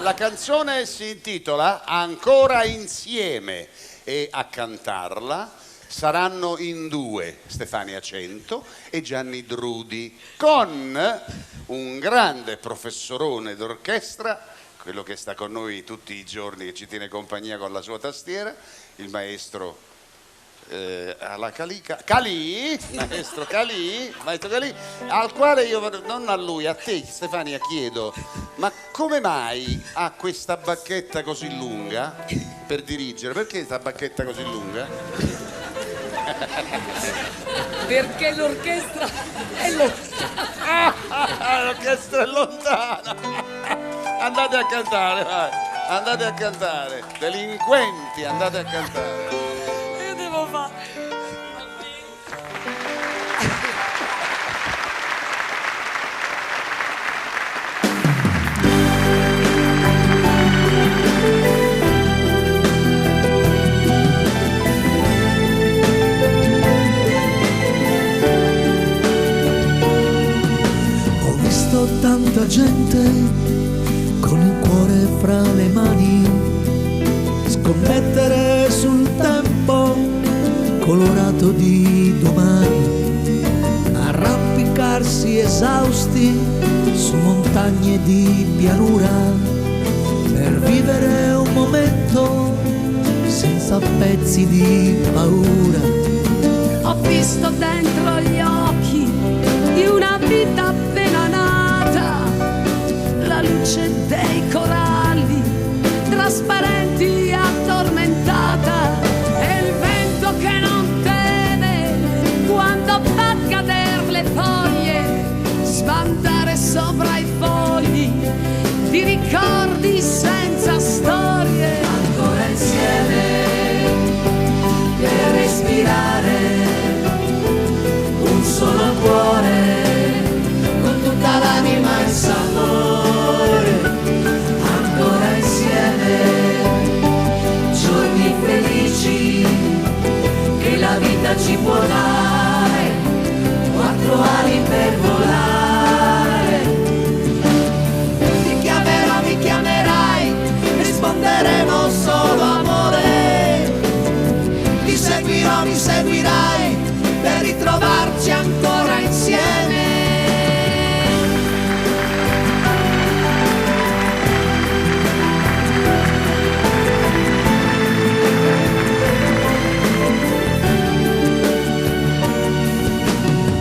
La canzone si intitola Ancora insieme e a cantarla saranno in due Stefania Cento e Gianni Drudi, con un grande professorone d'orchestra, quello che sta con noi tutti i giorni, che ci tiene compagnia con la sua tastiera, il maestro alla maestro Calì, al quale io, non a lui, a te Stefania chiedo, ma come mai ha questa bacchetta così lunga per dirigere? Perché questa bacchetta così lunga? Perché l'orchestra è lontana. L'orchestra è lontana. Andate a cantare, vai. Andate a cantare, delinquenti, andate a cantare. Ho visto tanta gente con il cuore fra le mani scommettere sul tempo colorato di domani, arrampicarsi esausti su montagne di pianura per vivere un momento senza pezzi di paura. Ho visto dentro gli occhi di una vita appena nata la luce dei coralli trasparenti e addormentata, e il vento che non teme quando fa cader le foglie, sbandare sopra i fogli di ricordi senza storie. Ancora insieme per respirare un solo cuore con tutta l'anima e il sapore. Ancora insieme, giorni felici che la vita ci può dare, quattro ali per volare. Ti chiamerò, mi chiamerai, risponderemo solo amore. Ti seguirò, mi seguirai per ritrovarci ancora insieme.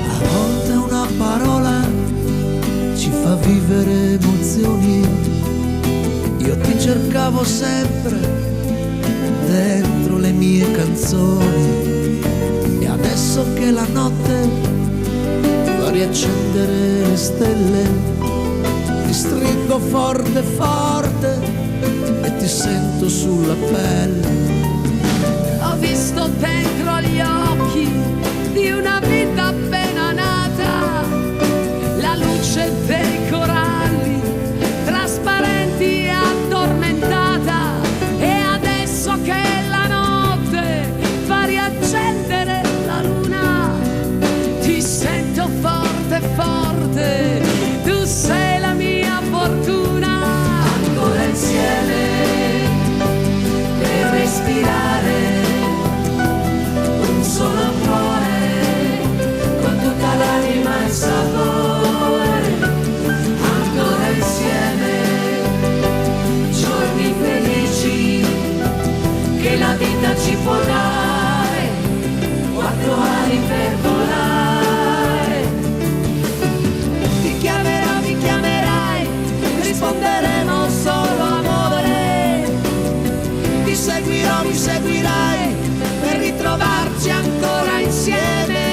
A volte una parola ci fa vivere emozioni. Io ti cercavo sempre dentro le mie canzoni, e adesso che la notte fa riaccendere le stelle, ti stringo forte forte e ti sento sulla pelle. Ho visto dentro gli occhi di una vita appena nata la luce dei coralli trasparenti e addormentata, e adesso che la notte fa riaccendere la luna ti sento forte forte, tu sei la mia fortuna. Ancora insieme per respirare un solo cuore con tutta l'anima e il sapore. Ancora insieme, giorni felici che la vita ci può dare, quattro ali per volare. Ti chiamerò, mi chiamerai, risponderemo solo amore. Ti seguirò, mi seguirai per ritrovarci ancora insieme.